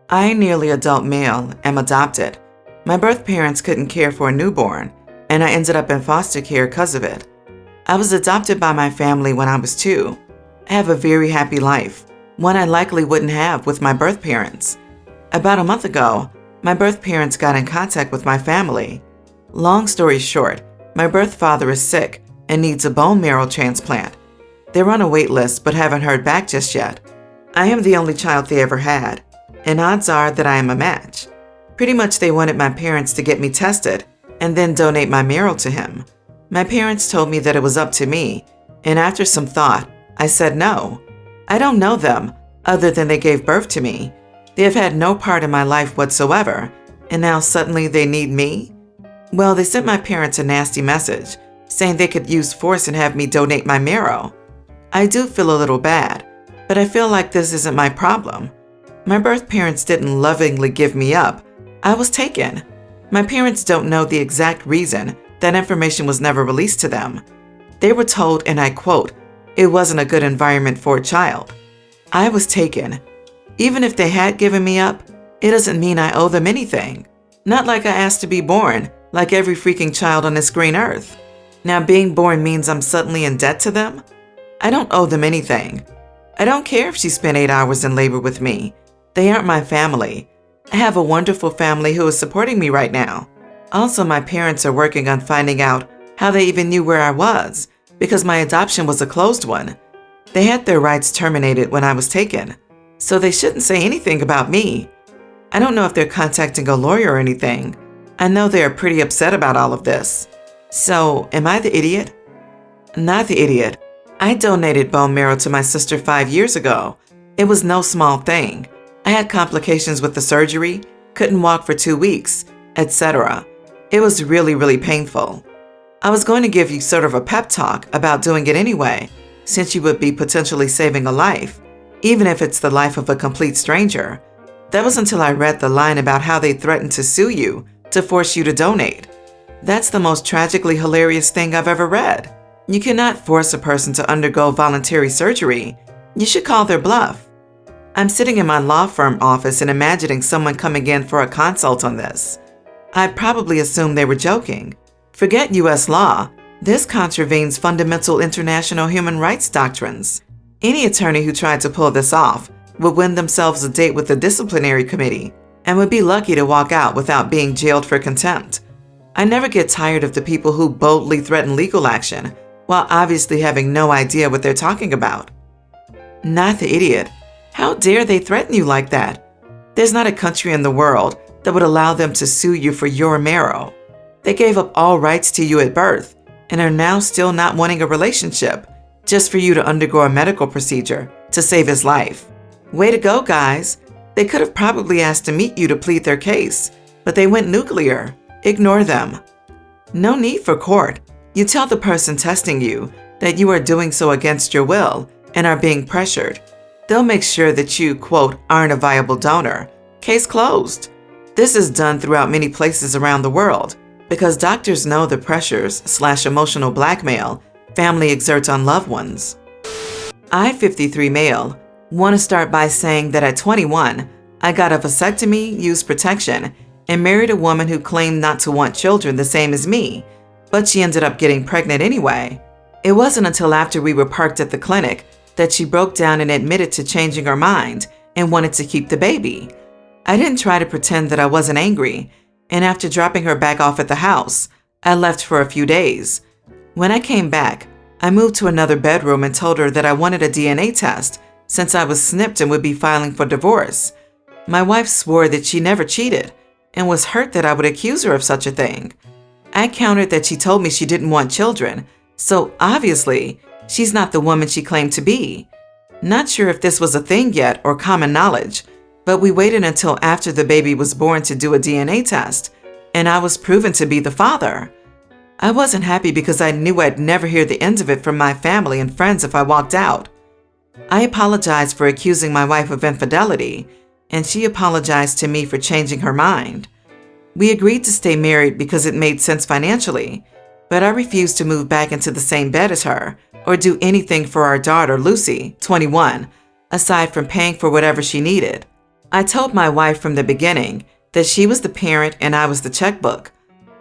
I, nearly adult male, am adopted. My birth parents couldn't care for a newborn, and I ended up in foster care because of it. I was adopted by my family when I was 2. I have a very happy life, one I likely wouldn't have with my birth parents. About a month ago, my birth parents got in contact with my family. Long story short, my birth father is sick and needs a bone marrow transplant. They're on a wait list but haven't heard back just yet. I am the only child they ever had, and odds are that I am a match. Pretty much they wanted my parents to get me tested and then donate my marrow to him. My parents told me that it was up to me, and after some thought, I said no. I don't know them, other than they gave birth to me. They have had no part in my life whatsoever, and now suddenly they need me? Well, they sent my parents a nasty message, saying they could use force and have me donate my marrow. I do feel a little bad, but I feel like this isn't my problem. My birth parents didn't lovingly give me up. I was taken. My parents don't know the exact reason that information was never released to them. They were told, and I quote, "It wasn't a good environment for a child." I was taken. Even if they had given me up, it doesn't mean I owe them anything. Not like I asked to be born, like every freaking child on this green earth. Now being born means I'm suddenly in debt to them? I don't owe them anything. I don't care if she spent 8 hours in labor with me. They aren't my family. I have a wonderful family who is supporting me right now. Also, my parents are working on finding out how they even knew where I was, because my adoption was a closed one. They had their rights terminated when I was taken, so they shouldn't say anything about me. I don't know if they're contacting a lawyer or anything. I know they are pretty upset about all of this. So, am I the idiot? Not the idiot. I donated bone marrow to my sister 5 years ago. It was no small thing. I had complications with the surgery, couldn't walk for 2 weeks, etc. It was really painful. I was going to give you sort of a pep talk about doing it anyway, since you would be potentially saving a life, even if it's the life of a complete stranger. That was until I read the line about how they threatened to sue you to force you to donate. That's the most tragically hilarious thing I've ever read. You cannot force a person to undergo voluntary surgery. You should call their bluff. I'm sitting in my law firm office and imagining someone coming in for a consult on this. I probably assumed they were joking. Forget U.S. law. This contravenes fundamental international human rights doctrines. Any attorney who tried to pull this off would win themselves a date with the disciplinary committee and would be lucky to walk out without being jailed for contempt. I never get tired of the people who boldly threaten legal action while obviously having no idea what they're talking about. Not the idiot. How dare they threaten you like that? There's not a country in the world that would allow them to sue you for your marrow. They gave up all rights to you at birth and are now still not wanting a relationship just for you to undergo a medical procedure to save his life. Way to go, guys. They could have probably asked to meet you to plead their case, but they went nuclear. Ignore them. No need for court. You tell the person testing you that you are doing so against your will and are being pressured. They'll make sure that you, quote, aren't a viable donor. Case closed. This is done throughout many places around the world because doctors know the pressures/emotional blackmail family exerts on loved ones. I, 53 male, want to start by saying that at 21, I got a vasectomy, used protection, and married a woman who claimed not to want children the same as me, but she ended up getting pregnant anyway. It wasn't until after we were parked at the clinic that she broke down and admitted to changing her mind and wanted to keep the baby. I didn't try to pretend that I wasn't angry, and after dropping her back off at the house, I left for a few days. When I came back, I moved to another bedroom and told her that I wanted a DNA test since I was snipped and would be filing for divorce. My wife swore that she never cheated and was hurt that I would accuse her of such a thing. I countered that she told me she didn't want children, so obviously, she's not the woman she claimed to be. Not sure if this was a thing yet or common knowledge, but we waited until after the baby was born to do a DNA test, and I was proven to be the father. I wasn't happy because I knew I'd never hear the end of it from my family and friends if I walked out. I apologized for accusing my wife of infidelity, and she apologized to me for changing her mind. We agreed to stay married because it made sense financially, but I refused to move back into the same bed as her or do anything for our daughter, Lucy, 21, aside from paying for whatever she needed. I told my wife from the beginning that she was the parent and I was the checkbook.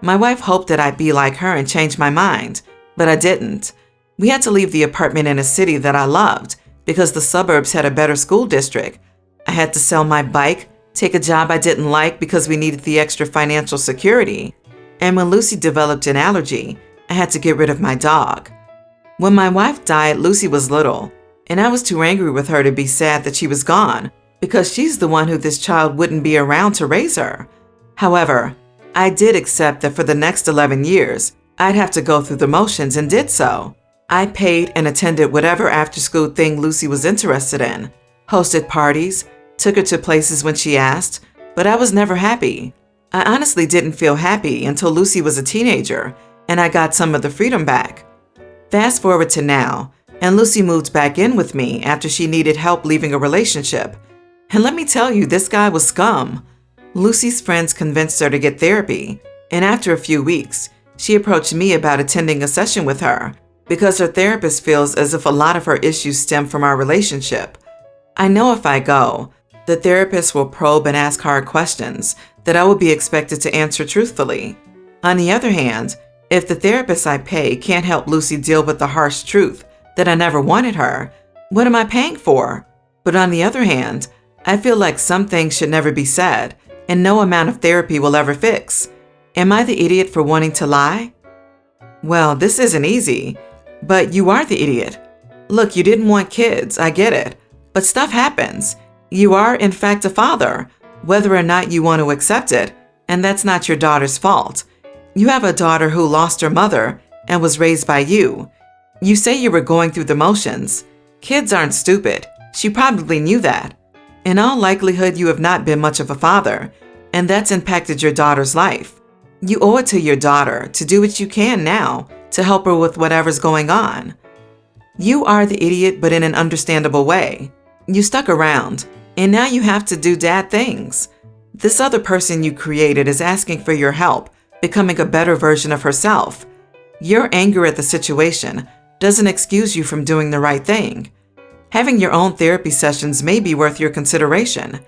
My wife hoped that I'd be like her and change my mind, but I didn't. We had to leave the apartment in a city that I loved because the suburbs had a better school district. I had to sell my bike, take a job I didn't like because we needed the extra financial security. And when Lucy developed an allergy, I had to get rid of my dog. When my wife died, Lucy was little, and I was too angry with her to be sad that she was gone because she's the one who this child wouldn't be around to raise her. However, I did accept that for the next 11 years, I'd have to go through the motions and did so. I paid and attended whatever after-school thing Lucy was interested in, hosted parties, took her to places when she asked, but I was never happy. I honestly didn't feel happy until Lucy was a teenager and I got some of the freedom back. Fast forward to now, and Lucy moved back in with me after she needed help leaving a relationship. And let me tell you, this guy was scum. Lucy's friends convinced her to get therapy, and after a few weeks, she approached me about attending a session with her because her therapist feels as if a lot of her issues stem from our relationship. I know if I go, the therapist will probe and ask hard questions that I will be expected to answer truthfully. On the other hand, if the therapist I pay can't help Lucy deal with the harsh truth that I never wanted her, what am I paying for? But on the other hand, I feel like some things should never be said, and no amount of therapy will ever fix. Am I the idiot for wanting to lie? Well, this isn't easy, but you are the idiot. Look, you didn't want kids, I get it, but stuff happens. You are, in fact, a father, whether or not you want to accept it, and that's not your daughter's fault. You have a daughter who lost her mother and was raised by you. You say you were going through the motions. Kids aren't stupid. She probably knew that. In all likelihood, you have not been much of a father, and that's impacted your daughter's life. You owe it to your daughter to do what you can now to help her with whatever's going on. You are the idiot, but in an understandable way. You stuck around, and now you have to do dad things. This other person you created is asking for your help, becoming a better version of herself. Your anger at the situation doesn't excuse you from doing the right thing. Having your own therapy sessions may be worth your consideration.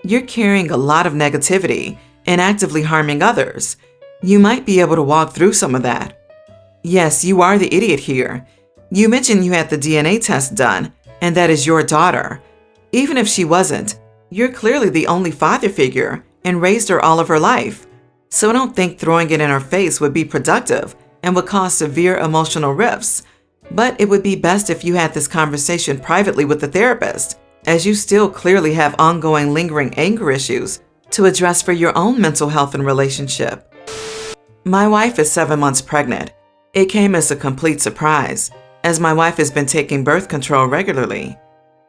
You're carrying a lot of negativity and actively harming others. You might be able to walk through some of that. Yes, you are the idiot here. You mentioned you had the DNA test done, and that is your daughter. Even if she wasn't, you're clearly the only father figure and raised her all of her life. So I don't think throwing it in her face would be productive and would cause severe emotional rifts. But it would be best if you had this conversation privately with the therapist, as you still clearly have ongoing lingering anger issues to address for your own mental health and relationship. My wife is 7 months pregnant. It came as a complete surprise, as my wife has been taking birth control regularly.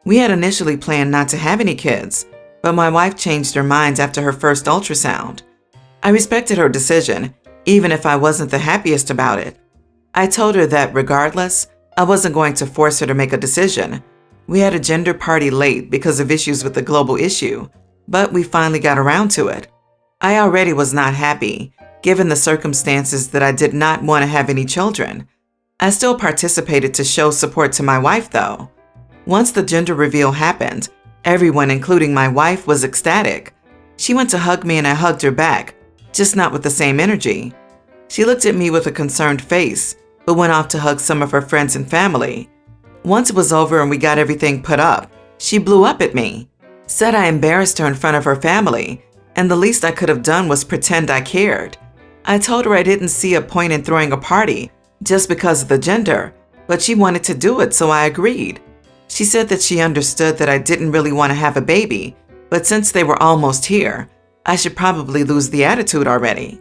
We had initially planned not to have any kids, but my wife changed her mind after her first ultrasound. I respected her decision, even if I wasn't the happiest about it. I told her that regardless, I wasn't going to force her to make a decision. We had a gender party late because of issues with the global issue, but we finally got around to it. I already was not happy, given the circumstances that I did not want to have any children. I still participated to show support to my wife, though. Once the gender reveal happened, everyone, including my wife, was ecstatic. She went to hug me and I hugged her back, just not with the same energy. She looked at me with a concerned face, but went off to hug some of her friends and family. Once it was over and we got everything put up, she blew up at me, said I embarrassed her in front of her family, and the least I could have done was pretend I cared. I told her I didn't see a point in throwing a party just because of the gender, but she wanted to do it, so I agreed. She said that she understood that I didn't really want to have a baby, but since they were almost here, I should probably lose the attitude already.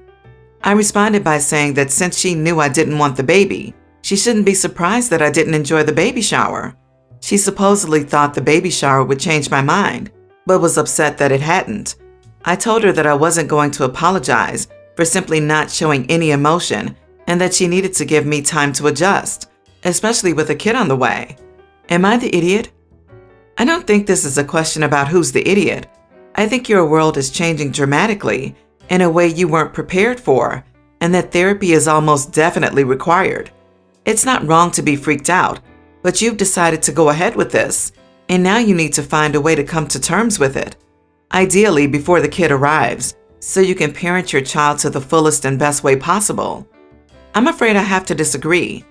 I responded by saying that since she knew I didn't want the baby, she shouldn't be surprised that I didn't enjoy the baby shower. She supposedly thought the baby shower would change my mind, but was upset that it hadn't. I told her that I wasn't going to apologize for simply not showing any emotion and that she needed to give me time to adjust, especially with a kid on the way. Am I the idiot? I don't think this is a question about who's the idiot. I think your world is changing dramatically in a way you weren't prepared for, and that therapy is almost definitely required. It's not wrong to be freaked out, but you've decided to go ahead with this, and now you need to find a way to come to terms with it. ideally before the kid arrives, so you can parent your child to the fullest and best way possible. I'm afraid I have to disagree.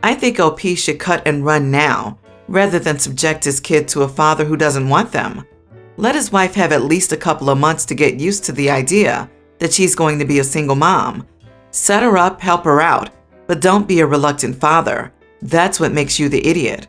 I think OP should cut and run now, rather than subject his kid to a father who doesn't want them. Let his wife have at least a couple of months to get used to the idea that she's going to be a single mom. Set her up, help her out, but don't be a reluctant father. That's what makes you the idiot.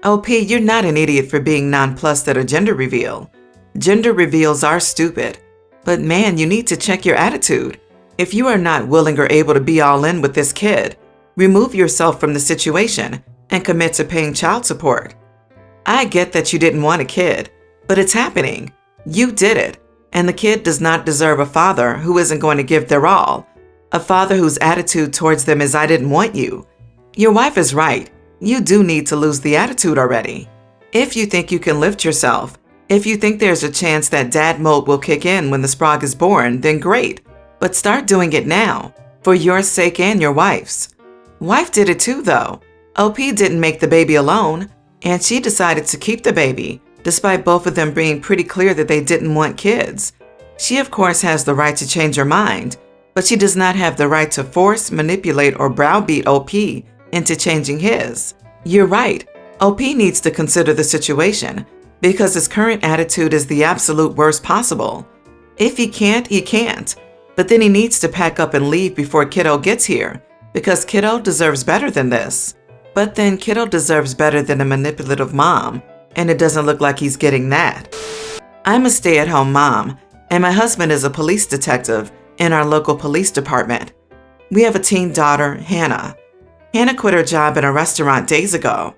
OP, you're not an idiot for being nonplussed at a gender reveal. Gender reveals are stupid. But man, you need to check your attitude. If you are not willing or able to be all in with this kid, remove yourself from the situation and commit to paying child support. I get that you didn't want a kid, but it's happening. You did it, and the kid does not deserve a father who isn't going to give their all. A father whose attitude towards them is "I didn't want you." Your wife is right. You do need to lose the attitude already. If you think you can lift yourself, if you think there's a chance that dad mode will kick in when the sprog is born, then great. But start doing it now, for your sake and your wife's. Wife did it too, though. OP didn't make the baby alone, and she decided to keep the baby, despite both of them being pretty clear that they didn't want kids. She, of course, has the right to change her mind, but she does not have the right to force, manipulate, or browbeat OP into changing his. You're right. OP needs to consider the situation, because his current attitude is the absolute worst possible. If he can't, he can't. But then he needs to pack up and leave before kiddo gets here, because kiddo deserves better than this. But then kiddo deserves better than a manipulative mom, and it doesn't look like he's getting that. I'm a stay-at-home mom, and my husband is a police detective in our local police department. We have a teen daughter, Hannah. Hannah quit her job in a restaurant days ago.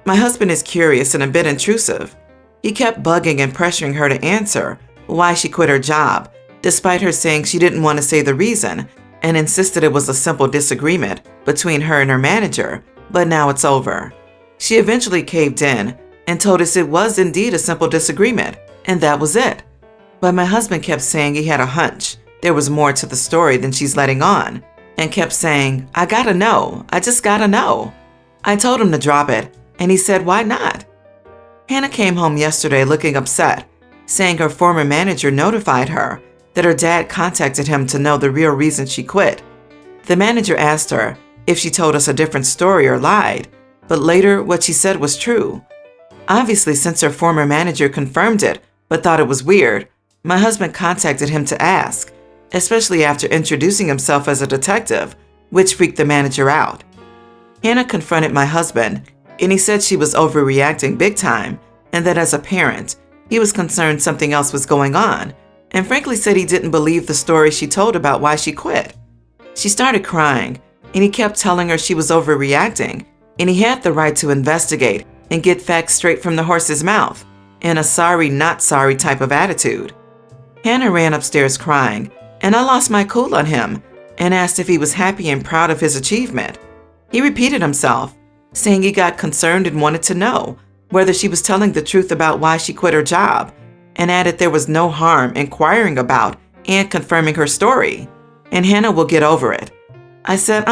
My husband is curious and a bit intrusive. He kept bugging and pressuring her to answer why she quit her job, despite her saying she didn't want to say the reason, and insisted it was a simple disagreement between her and her manager, but now it's over. She eventually caved in and told us it was indeed a simple disagreement, and that was it. But my husband kept saying he had a hunch there was more to the story than she's letting on, and kept saying, "I gotta know, I just gotta know." I told him to drop it, and he said, "Why not?" Hannah came home yesterday looking upset, saying her former manager notified her that her dad contacted him to know the real reason she quit. The manager asked her if she told us a different story or lied, but later what she said was true. Obviously, since her former manager confirmed it but thought it was weird, my husband contacted him to ask, especially after introducing himself as a detective, which freaked the manager out. Hannah confronted my husband, and he said she was overreacting big time, and that as a parent, he was concerned something else was going on, and frankly said he didn't believe the story she told about why she quit. She started crying, and he kept telling her she was overreacting, and he had the right to investigate and get facts straight from the horse's mouth, in a sorry, not sorry type of attitude. Hannah ran upstairs crying, and I lost my cool on him and asked if he was happy and proud of his achievement. He repeated himself, saying he got concerned and wanted to know whether she was telling the truth about why she quit her job, and added there was no harm inquiring about and confirming her story, and Hannah will get over it. I said,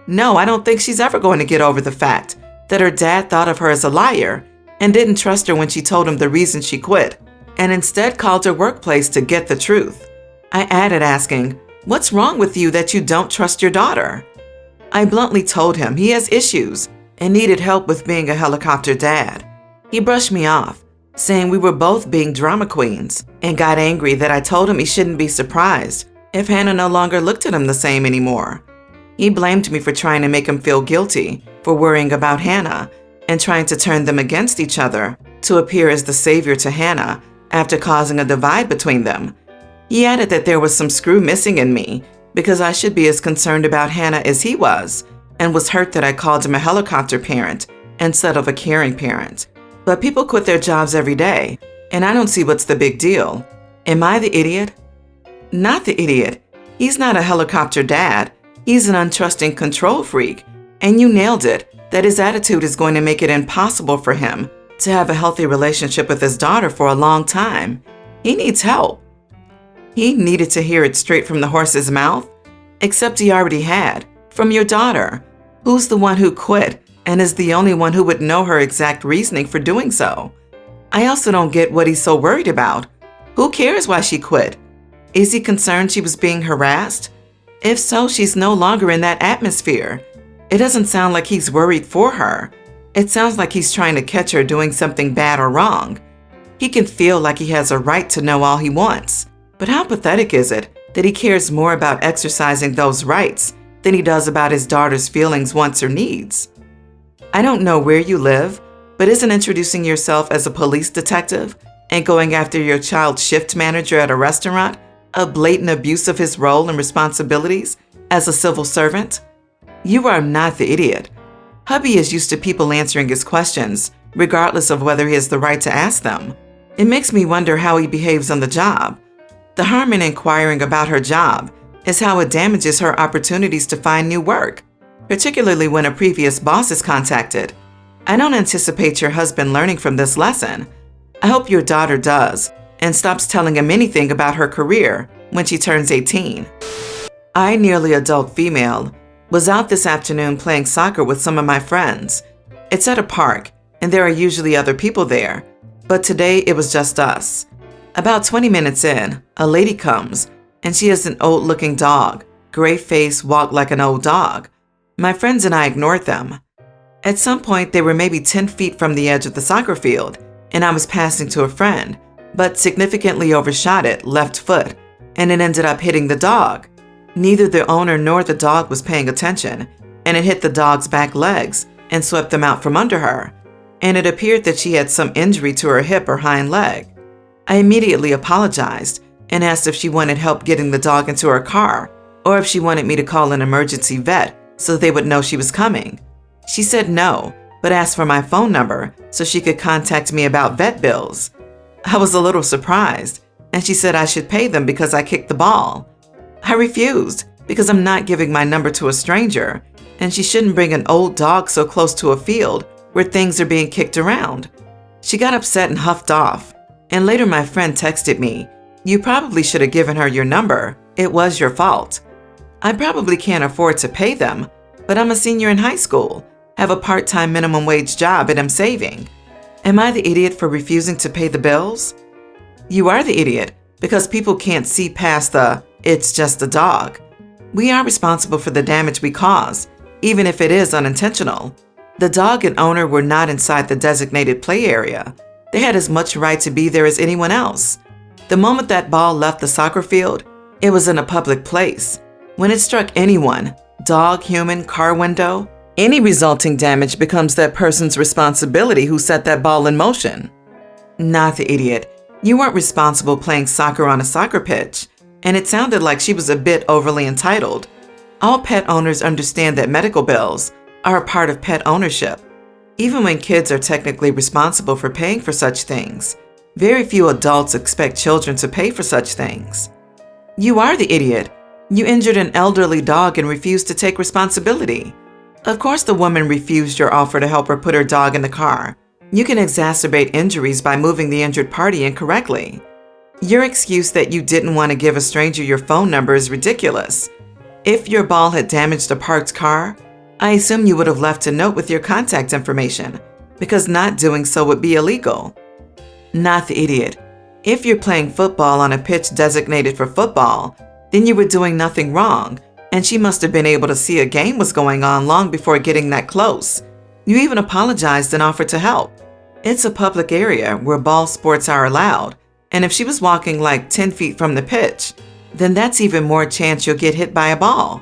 no, I don't think she's ever going to get over the fact that her dad thought of her as a liar and didn't trust her when she told him the reason she quit, and instead called her workplace to get the truth. I added, asking, "What's wrong with you that you don't trust your daughter?" I bluntly told him he has issues and needed help with being a helicopter dad. He brushed me off, saying we were both being drama queens, and got angry that I told him he shouldn't be surprised if Hannah no longer looked at him the same anymore. He blamed me for trying to make him feel guilty for worrying about Hannah and trying to turn them against each other to appear as the savior to Hannah after causing a divide between them. He added that there was some screw missing in me because I should be as concerned about Hannah as he was, and was hurt that I called him a helicopter parent instead of a caring parent. But people quit their jobs every day, and I don't see what's the big deal. Am I the idiot? Not the idiot. He's not a helicopter dad. He's an untrusting control freak. And you nailed it, that his attitude is going to make it impossible for him to have a healthy relationship with his daughter for a long time. He needs help. He needed to hear it straight from the horse's mouth, except he already had, from your daughter, who's the one who quit and is the only one who would know her exact reasoning for doing so. I also don't get what he's so worried about. Who cares why she quit? Is he concerned she was being harassed? If so, she's no longer in that atmosphere. It doesn't sound like he's worried for her. It sounds like he's trying to catch her doing something bad or wrong. He can feel like he has a right to know all he wants. But how pathetic is it that he cares more about exercising those rights than he does about his daughter's feelings, wants, or needs? I don't know where you live, but isn't introducing yourself as a police detective and going after your child's shift manager at a restaurant a blatant abuse of his role and responsibilities as a civil servant? You are not the idiot. Hubby is used to people answering his questions, regardless of whether he has the right to ask them. It makes me wonder how he behaves on the job. The harm in inquiring about her job is how it damages her opportunities to find new work, particularly when a previous boss is contacted. I don't anticipate your husband learning from this lesson. I hope your daughter does and stops telling him anything about her career when she turns 18. I, nearly adult female, was out this afternoon playing soccer with some of my friends. It's at a park, and there are usually other people there, but today it was just us. About 20 minutes in, a lady comes, and she has an old-looking dog, gray face, walked like an old dog. My friends and I ignored them. At some point, they were maybe 10 feet from the edge of the soccer field, and I was passing to a friend, but significantly overshot it, left foot, and it ended up hitting the dog. Neither the owner nor the dog was paying attention, and it hit the dog's back legs and swept them out from under her, and it appeared that she had some injury to her hip or hind leg. I immediately apologized and asked if she wanted help getting the dog into her car, or if she wanted me to call an emergency vet so they would know she was coming. She said no, but asked for my phone number so she could contact me about vet bills. I was a little surprised, and she said I should pay them because I kicked the ball. I refused because I'm not giving my number to a stranger, and she shouldn't bring an old dog so close to a field where things are being kicked around. She got upset and huffed off, and later my friend texted me, "You probably should have given her your number. It was your fault." I probably can't afford to pay them, but I'm a senior in high school, have a part-time minimum wage job, and I'm saving. Am I the idiot for refusing to pay the bills? You are the idiot because people can't see past the "it's just a dog." We are responsible for the damage we cause, even if it is unintentional. The dog and owner were not inside the designated play area. They had as much right to be there as anyone else. The moment that ball left the soccer field, it was in a public place. When it struck anyone, dog, human, car window, any resulting damage becomes that person's responsibility who set that ball in motion. Not the idiot. You weren't responsible playing soccer on a soccer pitch, and it sounded like she was a bit overly entitled. All pet owners understand that medical bills are a part of pet ownership. Even when kids are technically responsible for paying for such things, very few adults expect children to pay for such things. You are the idiot. You injured an elderly dog and refused to take responsibility. Of course the woman refused your offer to help her put her dog in the car. You can exacerbate injuries by moving the injured party incorrectly. Your excuse that you didn't want to give a stranger your phone number is ridiculous. If your ball had damaged a parked car, I assume you would have left a note with your contact information, because not doing so would be illegal. Not the idiot. If you're playing football on a pitch designated for football, then you were doing nothing wrong, and she must have been able to see a game was going on long before getting that close. You even apologized and offered to help. It's a public area where ball sports are allowed, and if she was walking like 10 feet from the pitch, then that's even more chance you'll get hit by a ball.